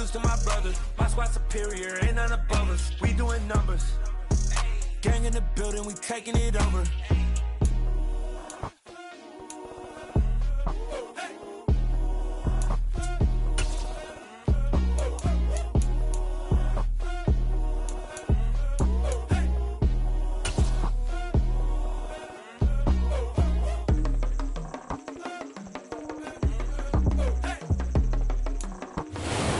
introduced to my brothers. My squad superior, ain't none above us. We doing numbers. Gang in the building, we taking it over.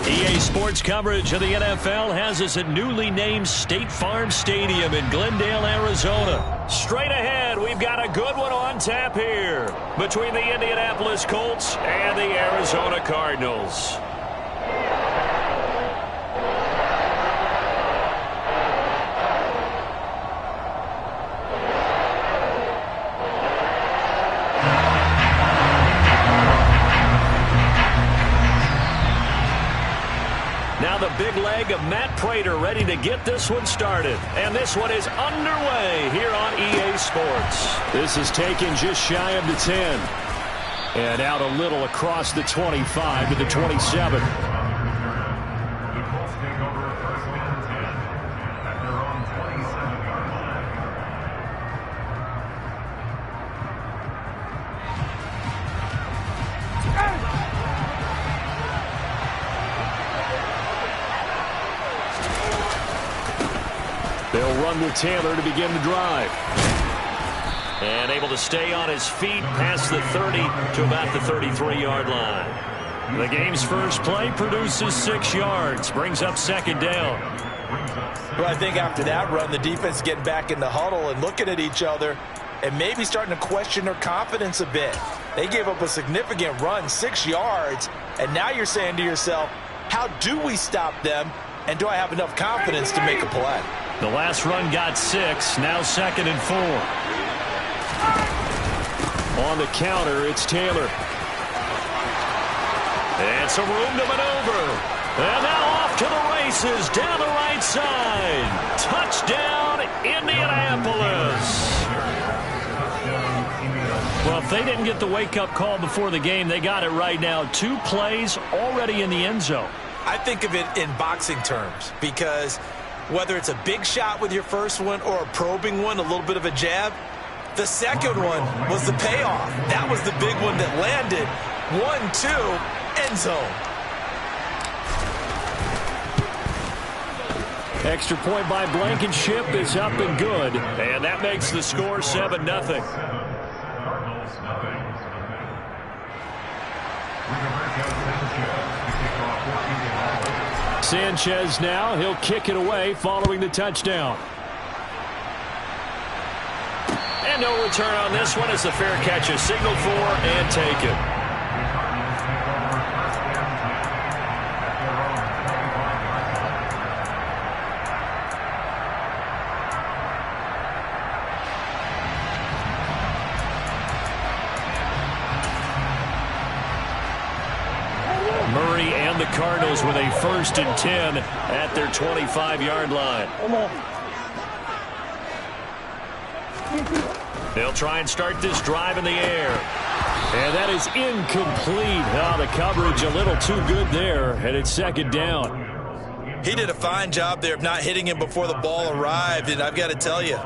EA Sports coverage of the NFL has us at newly named State Farm Stadium in Glendale, Arizona. Straight ahead, we've got a good one on tap here between the Indianapolis Colts and the Arizona Cardinals. Now the big leg of Matt Prater ready to get this one started. And this one is underway here on EA Sports. This is taken just shy of the 10. And out a little across the 25 to the 27. They'll run with Taylor to begin the drive. And able to stay on his feet past the 30 to about the 33-yard line. The game's first play produces 6 yards, brings up second down. Well, I think after that run, the defense is getting back in the huddle and looking at each other and maybe starting to question their confidence a bit. They gave up a significant run, 6 yards, and now you're saying to yourself, how do we stop them, and do I have enough confidence to make a play? The last run got 6, now second and 4. On the counter, it's Taylor. And some room to maneuver. And now off to the races down the right side. Touchdown, Indianapolis. Well, if they didn't get the wake-up call before the game, they got it right now. 2 plays already in the end zone. I think of it in boxing terms because whether it's a big shot with your first one or a probing one, a little bit of a jab, the second one was the payoff. That was the big one that landed. 1-2, end zone. Extra point by Blankenship is up and good. And that makes the score 7-0. Sanchez now, he'll kick it away following the touchdown. And no return on this one as the fair catch is signaled for and taken. Murray and the Cardinals with a 1st and 10 at their 25-yard line. They'll try and start this drive in the air. And that is incomplete. Oh, the coverage a little too good there, and it's second down. He did a fine job there of not hitting him before the ball arrived, and I've got to tell you,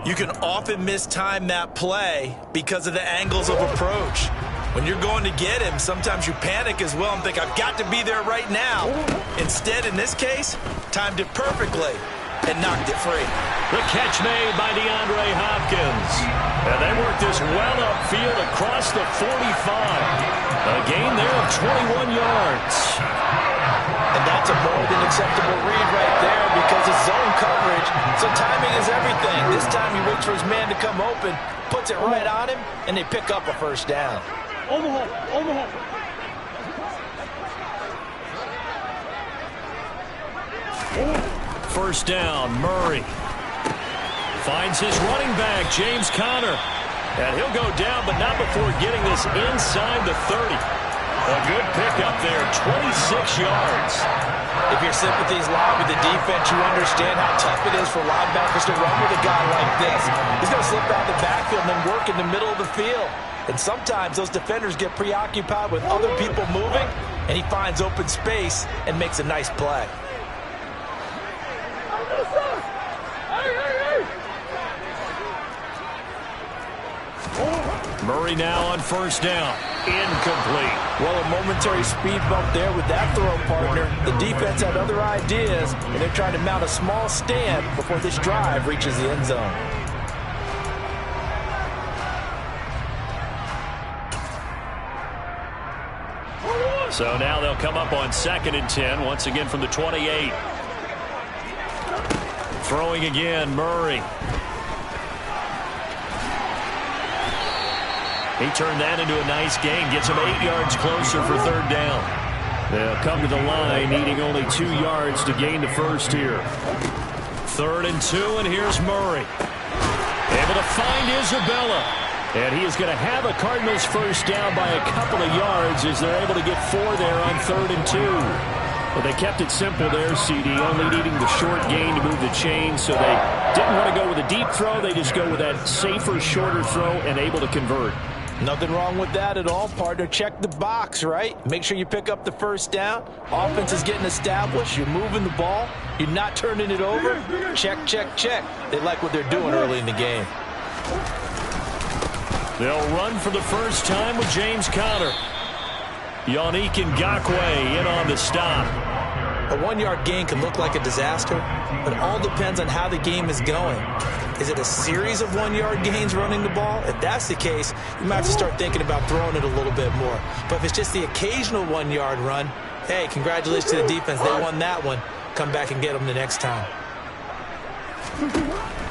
you can often mistime that play because of the angles of approach. When you're going to get him, sometimes you panic as well and think, I've got to be there right now. Instead, in this case, timed it perfectly and knocked it free. The catch made by DeAndre Hopkins. And they work this well upfield across the 45. A gain there of 21 yards. And that's a more than acceptable read right there because it's zone coverage, so timing is everything. This time he waits for his man to come open, puts it right on him, and they pick up a first down. Omaha. First down, Murray. Finds his running back, James Conner. And he'll go down, but not before getting this inside the 30. A good pickup there, 26 yards. If your sympathies lie with the defense, you understand how tough it is for linebackers to run with a guy like this. He's going to slip out the backfield and then work in the middle of the field. And sometimes those defenders get preoccupied with other people moving, and he finds open space and makes a nice play. Murray now on first down. Incomplete. Well, a momentary speed bump there with that throw, partner. The defense had other ideas, and they're trying to mount a small stand before this drive reaches the end zone. So now they'll come up on 2nd and 10, once again from the 28. Throwing again, Murray. He turned that into a nice gain, gets him 8 yards closer for 3rd down. They'll come to the line, needing only 2 yards to gain the first here. 3rd and 2, and here's Murray. Able to find Isabella. And he is going to have a Cardinals first down by a couple of yards as they're able to get 4 there on 3rd and 2. But they kept it simple there, CD, only needing the short gain to move the chain, so they didn't want to go with a deep throw. They just go with that safer, shorter throw and able to convert. Nothing wrong with that at all, partner. Check the box, right? Make sure you pick up the first down. Offense is getting established. You're moving the ball. You're not turning it over. Check, check, check. They like what they're doing early in the game. They'll run for the first time with James Conner. Yannick Ngakoue in on the stop. A 1-yard gain can look like a disaster, but it all depends on how the game is going. Is it a series of 1-yard gains running the ball? If that's the case, you might have to start thinking about throwing it a little bit more. But if it's just the occasional 1-yard run, hey, congratulations to the defense. They won that one. Come back and get them the next time.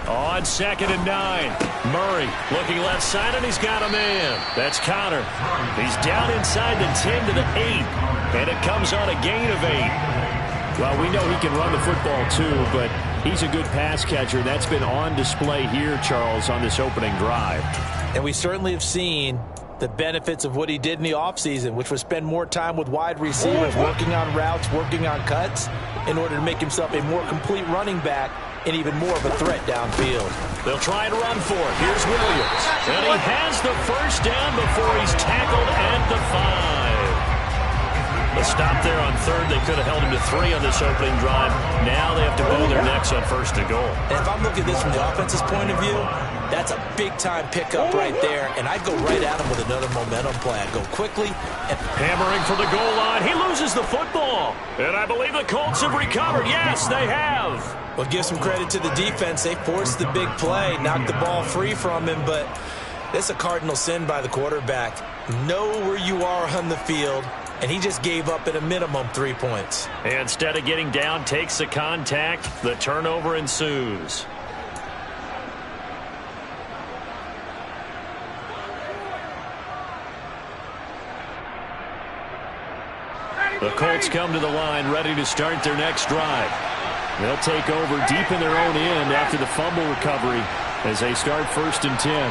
On 2nd and 9, Murray looking left side, and he's got a man. That's Conner. He's down inside the 10 to the 8, and it comes on a gain of 8. Well, we know he can run the football too, but he's a good pass catcher. That's been on display here, Charles, on this opening drive. And we certainly have seen the benefits of what he did in the offseason, which was spend more time with wide receivers, working on routes, working on cuts, in order to make himself a more complete running back and even more of a threat downfield. They'll try and run for it. Here's Williams. And he has the first down before he's tackled at the 5. A stop there on 3rd. They could have held him to 3 on this opening drive. Now they have to bow their necks on 1st and goal. And if I'm looking at this from the offense's point of view, that's a big-time pickup right there, and I'd go right at him with another momentum play. I'd go quickly. And hammering for the goal line. He loses the football. And I believe the Colts have recovered. Yes, they have. Well, give some credit to the defense. They forced the big play, knocked the ball free from him, but it's a cardinal sin by the quarterback. Know where you are on the field, and he just gave up at a minimum 3 points. And instead of getting down, takes the contact. The turnover ensues. The Colts come to the line, ready to start their next drive. They'll take over deep in their own end after the fumble recovery as they start 1st and 10.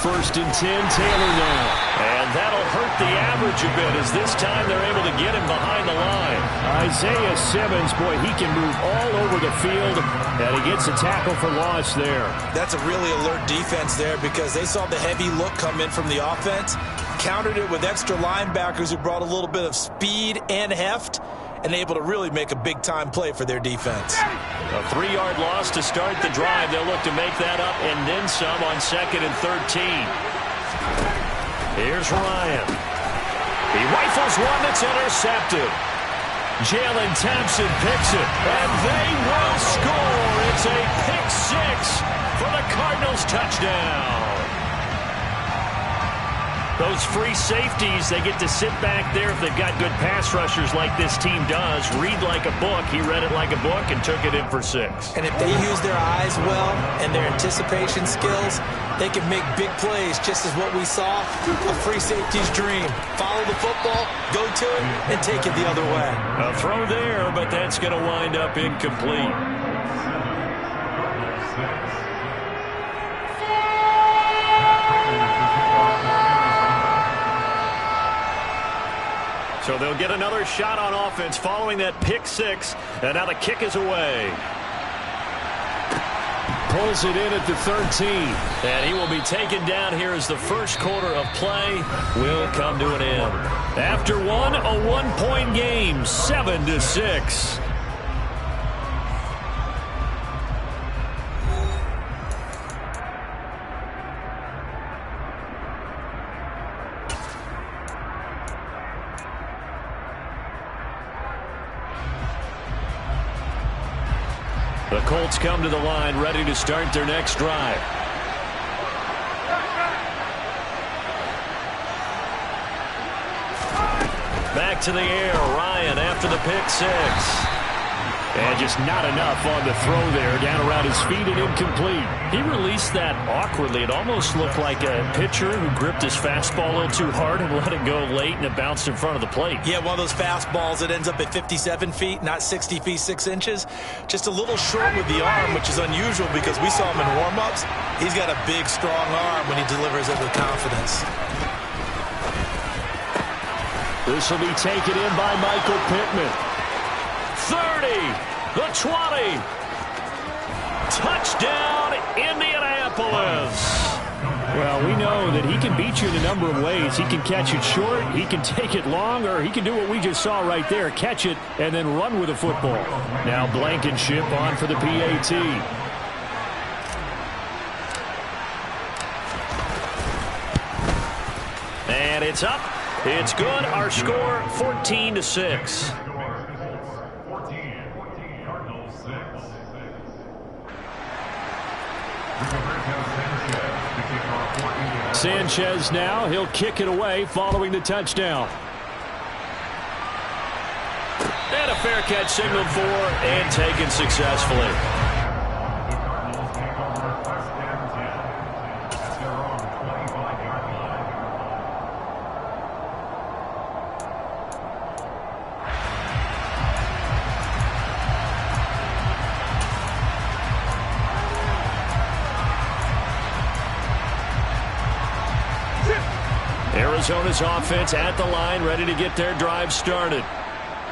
1st and 10, Taylor now. And that'll hurt the average a bit as this time they're able to get him behind the line. Isaiah Simmons, boy, he can move all over the field, and he gets a tackle for loss there. That's a really alert defense there because they saw the heavy look come in from the offense, countered it with extra linebackers who brought a little bit of speed and heft, and able to really make a big-time play for their defense. A 3-yard loss to start the drive. They'll look to make that up and then some on 2nd and 13. Here's Ryan. He rifles one that's intercepted. Jalen Thompson picks it, and they will score. It's a pick 6 for the Cardinals touchdown. Those free safeties, they get to sit back there if they've got good pass rushers like this team does. Read like a book. He read it like a book and took it in for 6. And if they use their eyes well and their anticipation skills, they can make big plays, just as what we saw, a free safety's dream. Follow the football, go to it, and take it the other way. A throw there, but that's going to wind up incomplete. So they'll get another shot on offense following that pick 6, and now the kick is away. pulls it in at the 13. And he will be taken down here as the first quarter of play will come to an end. After one, a one-point game, 7-6. The Colts come to the line, ready to start their next drive. Back to the air, Ryan after the pick six. And just not enough on the throw there, down around his feet and incomplete. He released that awkwardly. It almost looked like a pitcher who gripped his fastball a little too hard and let it go late, and it bounced in front of the plate. Yeah, one of those fastballs that ends up at 57 feet, not 60 feet, 6 inches. Just a little short with the arm, which is unusual because we saw him in warm-ups. He's got a big, strong arm when he delivers it with confidence. This will be taken in by Michael Pittman. 30, the 20. Touchdown, Indianapolis. Well, we know that he can beat you in a number of ways. He can catch it short, he can take it long, or he can do what we just saw right there, catch it and then run with the football. Now Blankenship on for the PAT. And it's up. It's good. Our score, 14-6. Sanchez now. He'll kick it away following the touchdown. And a fair catch signaled for and taken successfully. Arizona's offense at the line, ready to get their drive started.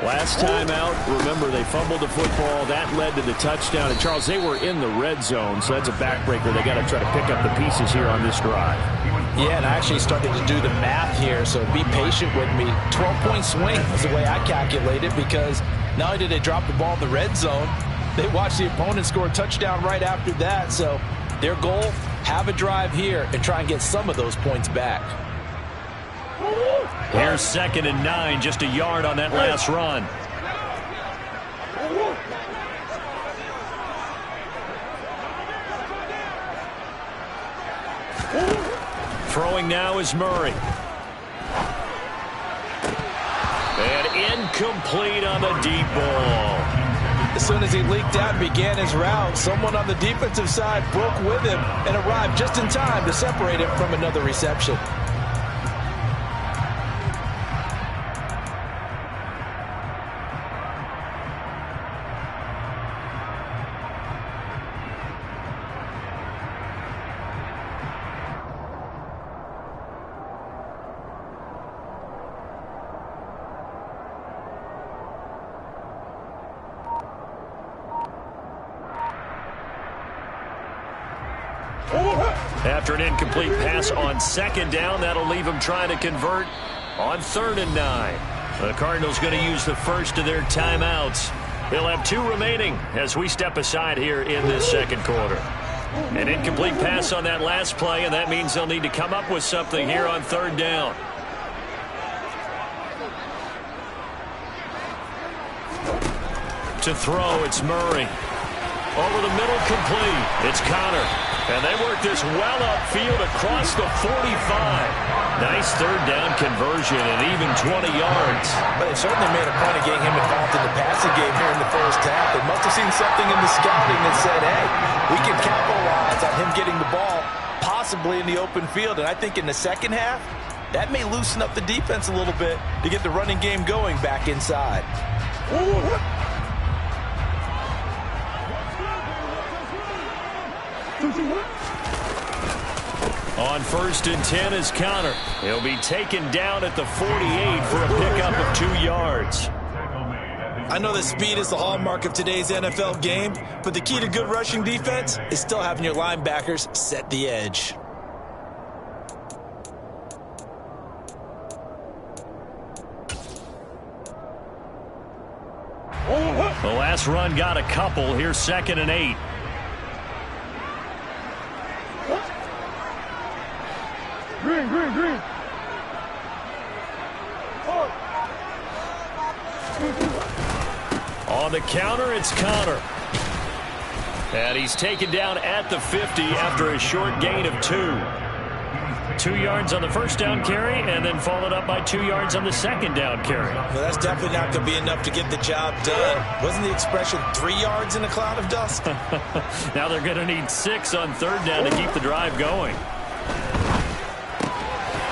Last time out, remember, they fumbled the football. That led to the touchdown. And, Charles, they were in the red zone, so that's a backbreaker. They got to try to pick up the pieces here on this drive. Yeah, and I actually started to do the math here, so be patient with me. 12-point swing is the way I calculate it, because not only did they drop the ball in the red zone, they watched the opponent score a touchdown right after that. So their goal, have a drive here and try and get some of those points back. Here's 2nd and 9, just a yard on that last run. Throwing now is Murray. And incomplete on the deep ball. As soon as he leaked out and began his route, someone on the defensive side broke with him and arrived just in time to separate him from another reception. After an incomplete pass on 2nd down, that'll leave them trying to convert on 3rd and 9. The Cardinals going to use the first of their timeouts. They'll have 2 remaining as we step aside here in this 2nd quarter. An incomplete pass on that last play, and that means they'll need to come up with something here on 3rd down. To throw, it's Murray. Over the middle, complete. It's Connor. And they work this well upfield across the 45. Nice 3rd down conversion and even 20 yards. But they certainly made a point of getting him involved in the passing game here in the first half. They must have seen something in the scouting that said, hey, we can capitalize on him getting the ball possibly in the open field. And I think in the second half, that may loosen up the defense a little bit to get the running game going back inside. On 1st and 10 is Connor. He'll be taken down at the 48 for a pickup of 2 yards. I know that speed is the hallmark of today's NFL game, but the key to good rushing defense is still having your linebackers set the edge. The last run got a couple. Here's 2nd and 8. Green. On the counter, it's Connor. And he's taken down at the 50 after a short gain of 2. 2 yards on the first down carry, and then followed up by 2 yards on the second down carry. Well, that's definitely not going to be enough to get the job done. Wasn't the expression 3 yards in a cloud of dust? Now they're going to need 6 on 3rd down to keep the drive going.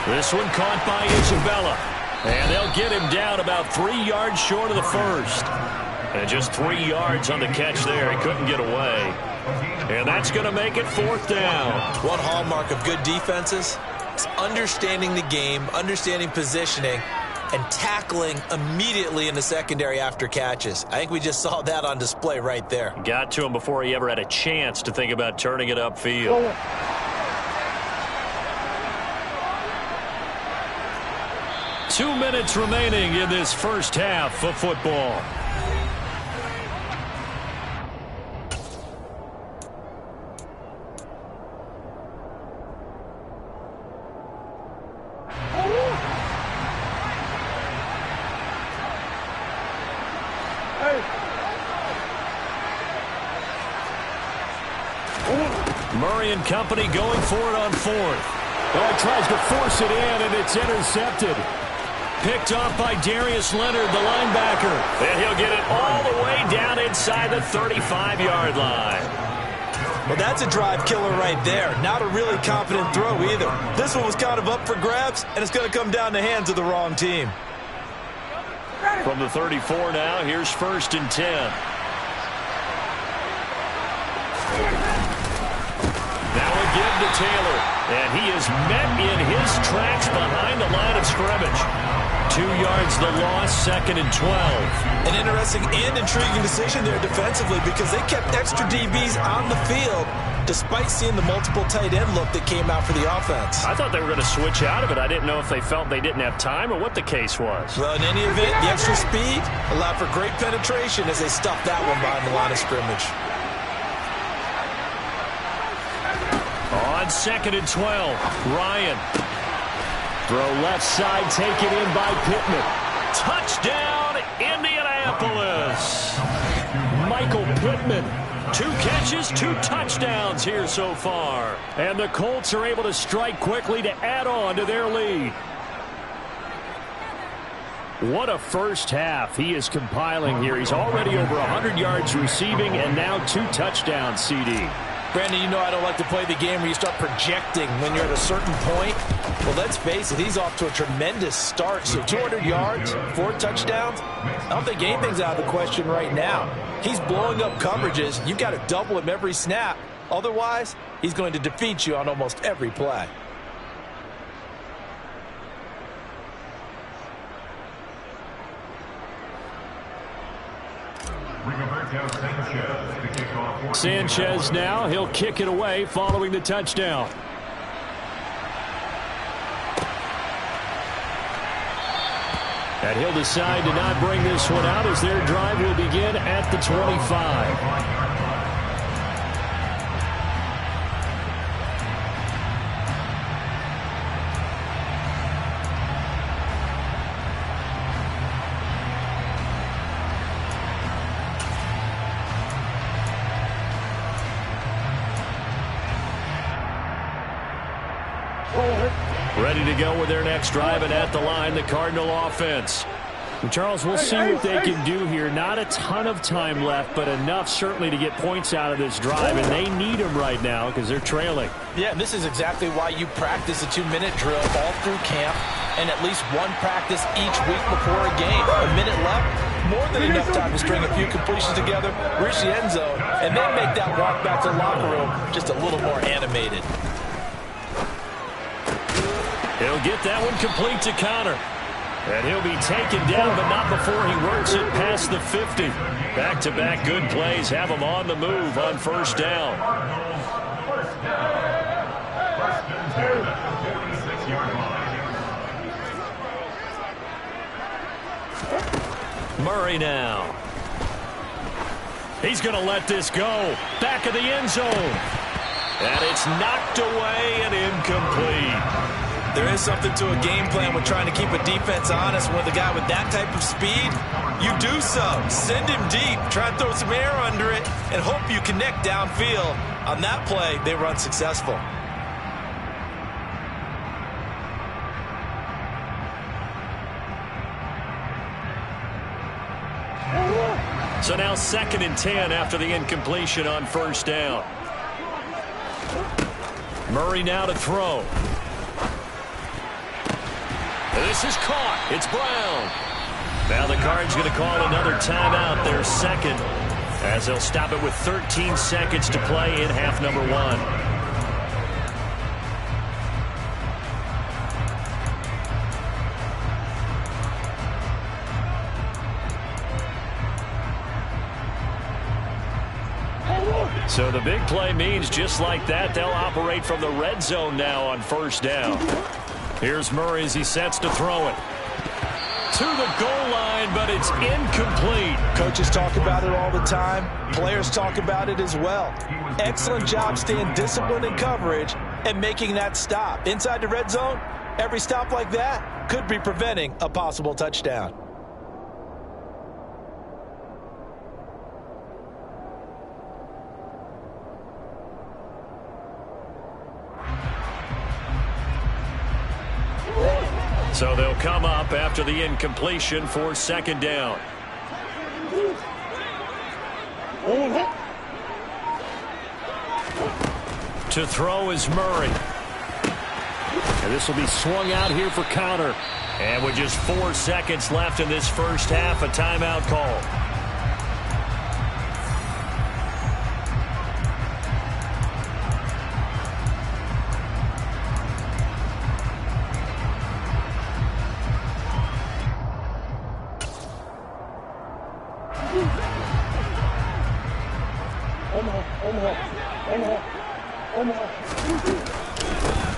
This one caught by Isabella. And they'll get him down about 3 yards short of the first. And just 3 yards on the catch there. He couldn't get away. And that's going to make it 4th down. One hallmark of good defenses is understanding the game, understanding positioning, and tackling immediately in the secondary after catches. I think we just saw that on display right there. Got to him before he ever had a chance to think about turning it upfield. 2 minutes remaining in this first half of football. Murray and company going for it on 4th. Oh, tries to force it in, and it's intercepted. Picked off by Darius Leonard, the linebacker. And he'll get it all the way down inside the 35-yard line. Well, that's a drive killer right there. Not a really confident throw either. This one was kind of up for grabs, and it's going to come down the hands of the wrong team. From the 34 now, here's 1st and 10. Now a give to Taylor, and he is met in his tracks behind the line of scrimmage. 2 yards the loss, 2nd and 12. An interesting and intriguing decision there defensively because they kept extra DBs on the field despite seeing the multiple tight end look that came out for the offense. I thought they were going to switch out of it. I didn't know if they felt they didn't have time or what the case was. Well, in any event, the extra speed allowed for great penetration as they stuffed that one behind the line of scrimmage. On 2nd and 12, Ryan. Throw left side, taken in by Pittman. Touchdown, Indianapolis. Michael Pittman. 2 catches, 2 touchdowns here so far. And the Colts are able to strike quickly to add on to their lead. What a first half he is compiling here. He's already over 100 yards receiving and now 2 touchdowns, CD. Brandon, you know I don't like to play the game where you start projecting when you're at a certain point. Well, let's face it, he's off to a tremendous start. So 200 yards, 4 touchdowns. I don't think anything's out of the question right now. He's blowing up coverages. You've got to double him every snap. Otherwise, he's going to defeat you on almost every play. Sanchez now, he'll kick it away following the touchdown. And he'll decide to not bring this one out as their drive will begin at the 25. Ready to go with their next drive, and at the line, the Cardinal offense. And Charles, we'll see what they can do here. Not a ton of time left, but enough certainly to get points out of this drive, and they need them right now because they're trailing. Yeah, and this is exactly why you practice a 2-minute drill all through camp and at least one practice each week before a game. A minute left, more than enough time to string a few completions together, reach the end zone, and then make that walk back to the locker room just a little more animated. He'll get that one complete to Connor. And he'll be taken down, but not before he works it past the 50. Back-to-back good plays have him on the move on first down. Murray now. He's going to let this go. Back of the end zone. And it's knocked away and incomplete. There is something to a game plan with trying to keep a defense honest. With a guy with that type of speed, you do so. Send him deep. Try and throw some air under it and hope you connect downfield. On that play, they were unsuccessful. So now 2nd and 10 after the incompletion on first down. Murray now to throw. This is caught. It's Brown. Now the Cards going to call another timeout, their second, as they'll stop it with 13 seconds to play in half number 1. So the big play means just like that, they'll operate from the red zone now on first down. Here's Murray as he sets to throw it. To the goal line, but it's incomplete. Coaches talk about it all the time. Players talk about it as well. Excellent job staying disciplined in coverage and making that stop. Inside the red zone, every stop like that could be preventing a possible touchdown. So they'll come up after the incompletion for second down. To throw is Murray. And this will be swung out here for counter. And with just 4 seconds left in this first half, a timeout call.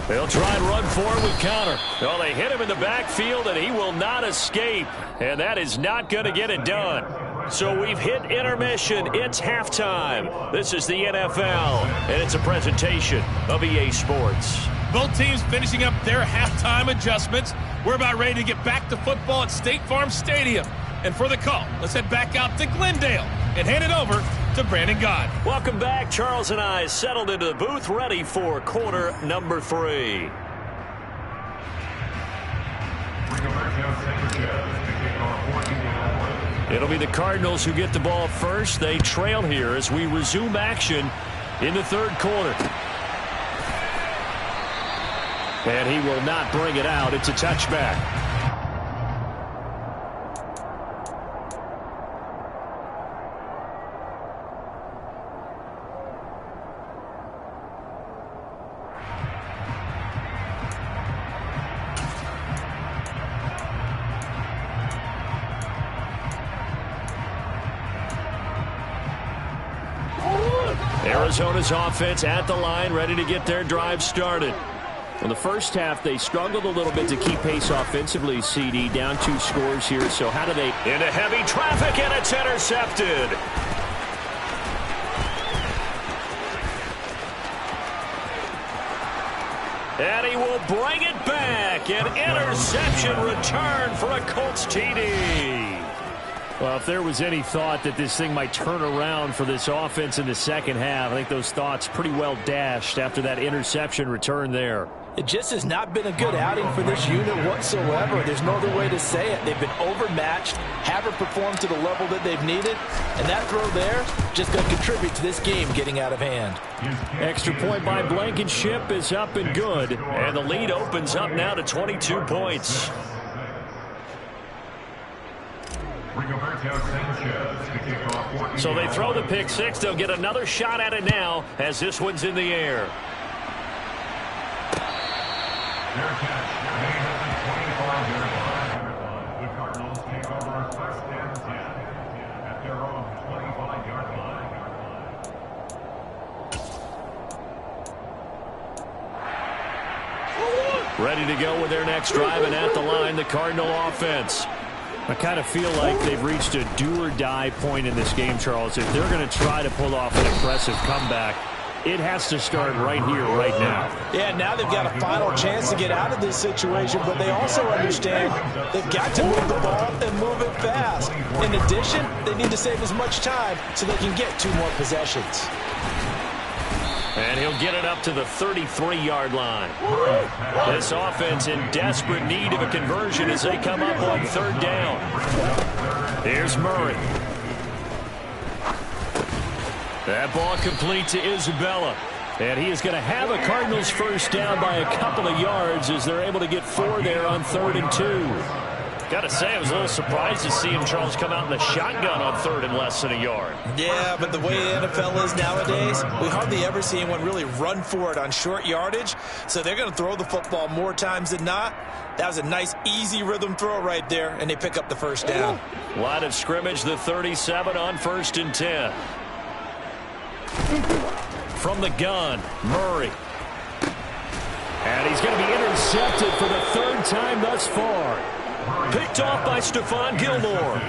They'll try and run forward with counter. Well, they hit him in the backfield, and he will not escape. And that is not going to get it done. So we've hit intermission. It's halftime. This is the NFL, and it's a presentation of EA Sports. Both teams finishing up their halftime adjustments. We're about ready to get back to football at State Farm Stadium. And for the call, let's head back out to Glendale and hand it over to Brandon Gott. Welcome back. Charles and I settled into the booth, ready for quarter number 3. It'll be the Cardinals who get the ball first. They trail here as we resume action in the third quarter. And he will not bring it out. It's a touchback. Arizona's offense at the line, ready to get their drive started. In the first half, they struggled a little bit to keep pace offensively, CD. Down 2 scores here, so how do they... Into heavy traffic, and it's intercepted. And he will bring it back. An interception return for a Colts TD. Well, if there was any thought that this thing might turn around for this offense in the second half, I think those thoughts pretty well dashed after that interception return there. It just has not been a good outing for this unit whatsoever. There's no other way to say it. They've been overmatched, haven't performed to the level that they've needed, and that throw there just going to contribute to this game getting out of hand. Extra point by Blankenship is up and good, and the lead opens up now to 22 points. So they throw the pick six. They'll get another shot at it now as this one's in the air. Ready to go with their next drive, and at the line, the Cardinal offense. I kind of feel like they've reached a do-or-die point in this game, Charles. If they're going to try to pull off an impressive comeback, it has to start right here, right now. Yeah, now they've got a final chance to get out of this situation, but they also understand they've got to move the ball and move it fast. In addition, they need to save as much time so they can get 2 more possessions. And he'll get it up to the 33-yard line. This offense in desperate need of a conversion as they come up on 3rd down. Here's Murray. That ball complete to Isabella. And he is going to have a Cardinals first down by a couple of yards as they're able to get 4 there on 3rd and 2. Got to say, I was a little surprised to see him, Charles, come out in the shotgun on 3rd and less than a yard. Yeah, but the way the NFL is nowadays, we hardly ever see anyone really run for it on short yardage. So they're going to throw the football more times than not. That was a nice, easy rhythm throw right there, and they pick up the first down. Line of scrimmage, the 37 on 1st and 10. From the gun, Murray. And he's going to be intercepted for the 3rd time thus far. Picked off by Stephon Gilmore.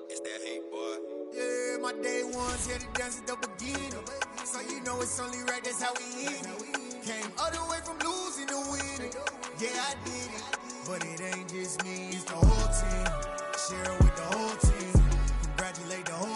It's that hate, boy. Yeah, my day ones here to dance at the beginning. So you know it's only right, that's how we eat it. Came all the way from losing to winning. Yeah, I did it. But it ain't just me, it's the whole team. Share it with the whole team. Congratulate the whole